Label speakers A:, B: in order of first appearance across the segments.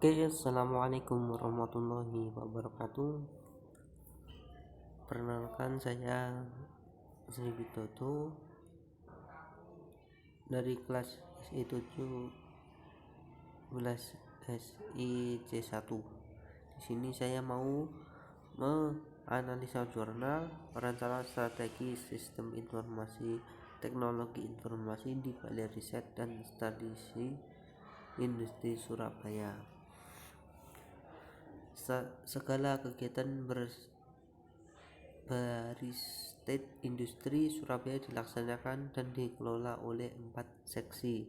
A: Oke, assalamualaikum warahmatullahi wabarakatuh. Perkenalkan, saya Sri Widodo dari kelas SI 17 SIC1. Di sini saya mau menganalisa jurnal perencanaan strategi sistem informasi teknologi informasi di Balai Riset dan Statistik Industri Surabaya. Segala kegiatan Baristet Industri Surabaya dilaksanakan dan dikelola oleh 4 seksi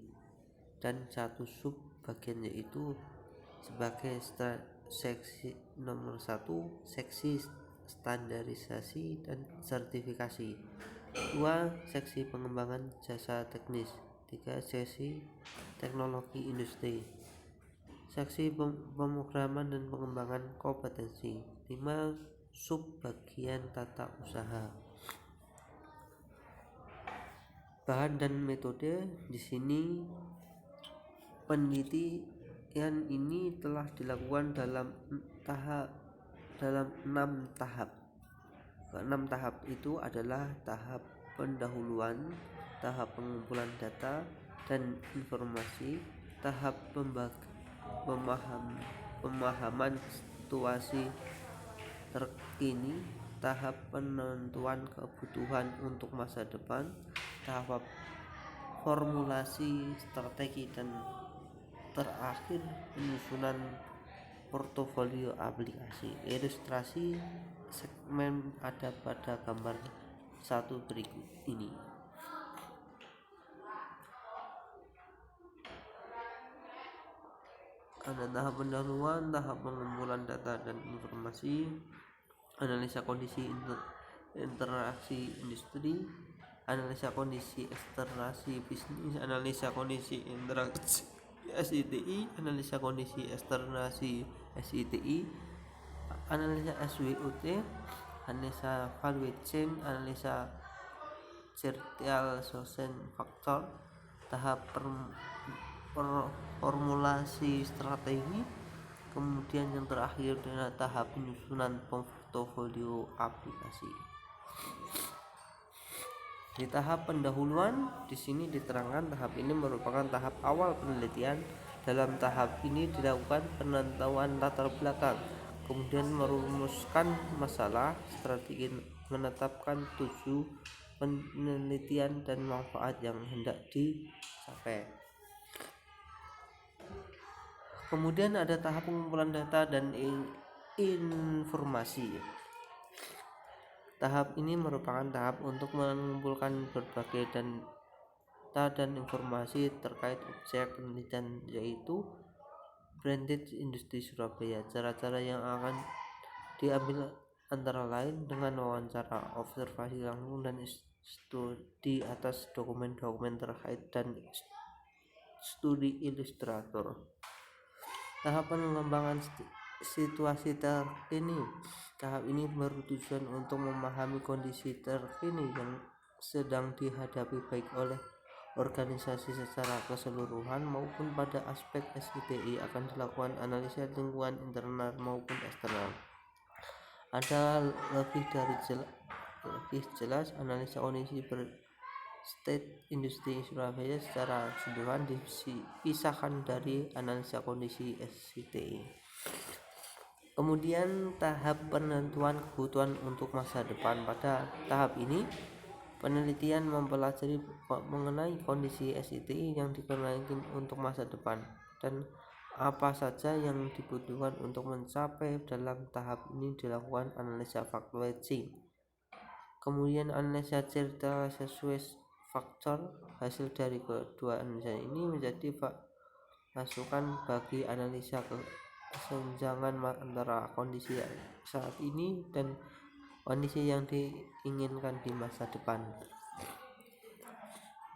A: dan 1 sub bagian, yaitu sebagai seksi nomor 1 seksi standarisasi dan sertifikasi, 2 seksi pengembangan jasa teknis, 3 seksi teknologi industri, seksi pemrograman dan pengembangan kompetensi, 5 sub bagian tata usaha. Bahan dan metode di sini, penelitian ini telah dilakukan dalam 6 tahap. Ke-6 tahap itu adalah tahap pendahuluan, tahap pengumpulan data dan informasi, tahap pemahaman situasi terkini, tahap penentuan kebutuhan untuk masa depan, tahap formulasi strategi, dan terakhir penyusunan portofolio aplikasi. Ilustrasi segmen ada pada gambar 1 berikut ini. Ada tahap pendahuluan, tahap pengumpulan data dan informasi, analisa kondisi interaksi industri, analisa kondisi eksternasi bisnis, analisa kondisi interaksi SITI, analisa kondisi eksternasi SITI, analisa SWOT, analisa value chain, analisa certial social factor, tahap formulasi strategi, kemudian yang terakhir adalah tahap penyusunan portofolio aplikasi. Di tahap pendahuluan di sini diterangkan tahap ini merupakan tahap awal penelitian. Dalam tahap ini dilakukan penentuan latar belakang, kemudian merumuskan masalah, strategi, menetapkan tujuan penelitian dan manfaat yang hendak dicapai. Kemudian ada tahap pengumpulan data dan informasi. Tahap ini merupakan tahap untuk mengumpulkan berbagai data dan informasi terkait objek penelitian, yaitu branded industri Surabaya. Cara-cara yang akan diambil antara lain dengan wawancara, observasi langsung, dan studi atas dokumen-dokumen terkait dan studi ilustrator. Tahap pengembangan situasi terkini. Tahap ini bertujuan untuk memahami kondisi terkini yang sedang dihadapi baik oleh organisasi secara keseluruhan maupun pada aspek SITI. Akan dilakukan analisa lingkungan internal maupun eksternal. Ada lebih jelas analisa kondisi state industri Surabaya secara keseluruhan dipisahkan dari analisa kondisi SITI. Kemudian tahap penentuan kebutuhan untuk masa depan. Pada tahap ini penelitian mempelajari mengenai kondisi SITI yang dikenai untuk masa depan dan apa saja yang dibutuhkan untuk mencapai. Dalam tahap ini dilakukan analisa value chain, kemudian analisa certial sesuai faktor. Hasil dari kedua analisa ini menjadi masukan bagi analisa kesenjangan antara kondisi saat ini dan kondisi yang diinginkan di masa depan.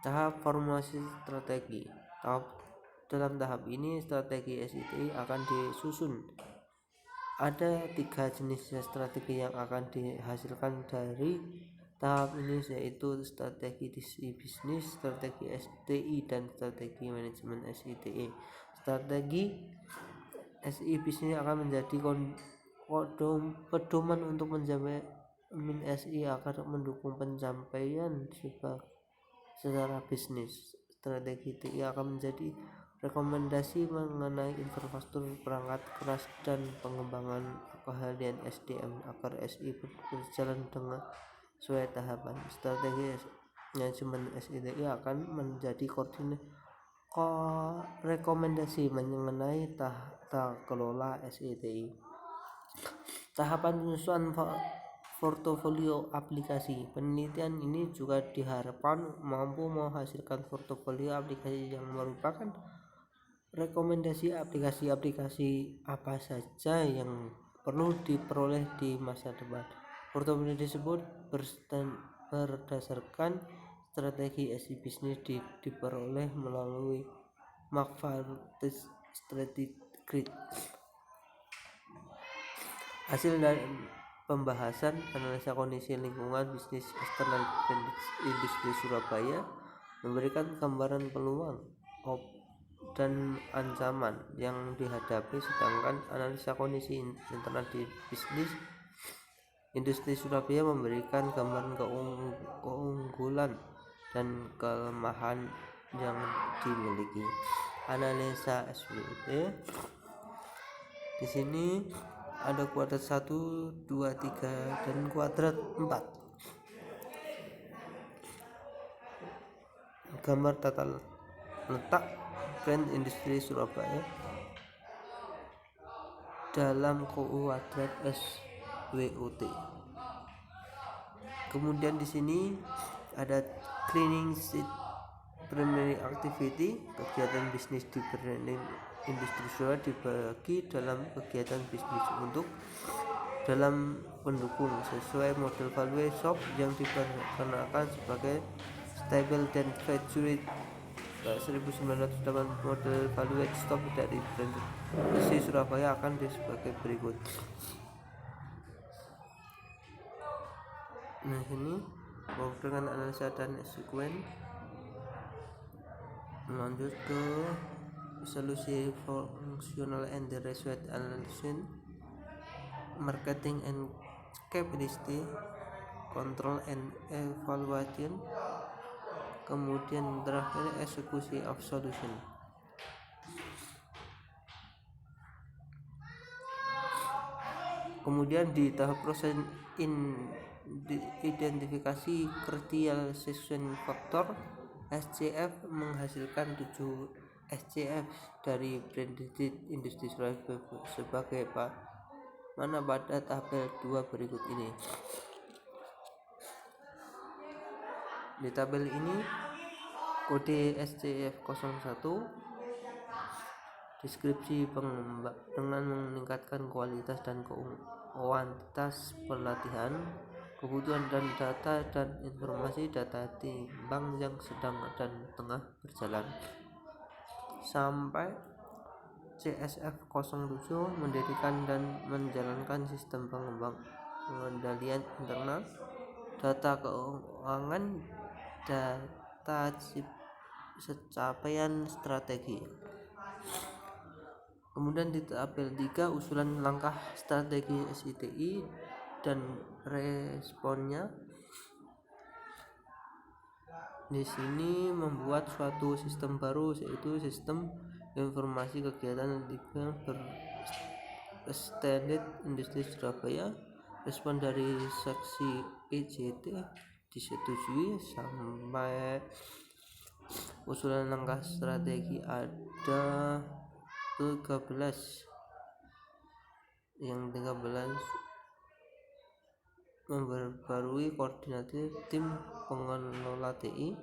A: Tahap formulasi strategi. Dalam tahap ini strategi SITI akan disusun. Ada 3 jenis strategi yang akan dihasilkan dari tahap ini, yaitu strategi bisnis, strategi STI, dan strategi manajemen SITI. Strategi SI bisnis akan menjadi pedoman untuk menjamin SI akan mendukung pencapaian secara bisnis. Strategi TI akan menjadi rekomendasi mengenai infrastruktur perangkat keras dan pengembangan keahlian SDM agar SI berjalan dengan sesuai tahapan. Strategi manajemen SITI akan menjadi rekomendasi mengenai tata kelola SITI. Tahapan penyusunan portofolio aplikasi. Penelitian ini juga diharapkan mampu menghasilkan portofolio aplikasi yang merupakan rekomendasi aplikasi-aplikasi apa saja yang perlu diperoleh di masa depan. Portofolio tersebut berdasarkan strategi SI bisnis diperoleh melalui McFarland Strategy Grid. Hasil dari pembahasan analisa kondisi lingkungan bisnis eksternal industri Surabaya memberikan gambaran peluang dan ancaman yang dihadapi, sedangkan analisa kondisi internal di bisnis industri Surabaya memberikan gambaran keunggulan dan kelemahan yang dimiliki. Analisa SWT di sini ada kuadrat 1, 2, 3 dan kuadrat 4. Gambar tata letak brand industri Surabaya dalam kuadrat SWOT. Kemudian di sini ada cleaning sheet primary activity, kegiatan bisnis di branding industri Surabaya dibagi dalam kegiatan bisnis untuk dalam pendukung sesuai model value shop yang diperkenalkan sebagai stable dan graduate 1908. Model value stop dari brand industri Surabaya akan sebagai berikut. Nah, ini dengan analisa dan sekuen lanjut ke solusi fungsional and the result analysis, marketing and capacity control and evaluation, kemudian terakhir eksekusi of solution. Kemudian di tahap proses identifikasi critical success factor SCF menghasilkan 7 SCF dari branded industri Surabaya sebagai mana pada tabel 2 berikut ini. Di tabel ini kode SCF 01 deskripsi dengan meningkatkan kualitas dan kuantitas pelatihan, kebutuhan dan data dan informasi data timbang yang sedang dan tengah berjalan, sampai CSF 07 mendirikan dan menjalankan sistem pengendalian internal, data keuangan, data capaian strategi. Kemudian di tabel 3 usulan langkah strategi SITI dan responnya. Di sini membuat suatu sistem baru, yaitu sistem informasi kegiatan berstandard industri Surabaya. Respon dari seksi EJT disetujui. Sampai usulan langkah strategi ada 13. Yang 13 memperbarui koordinasi tim pengelola TI,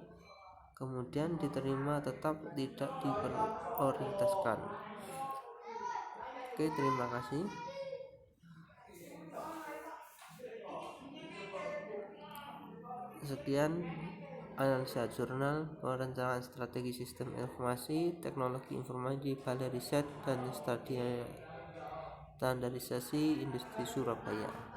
A: kemudian diterima tetap tidak diprioritaskan. Oke, terima kasih. Sekian analisa jurnal perencanaan strategi sistem informasi teknologi informasi Balai Riset dan Standarisasi Industri Surabaya.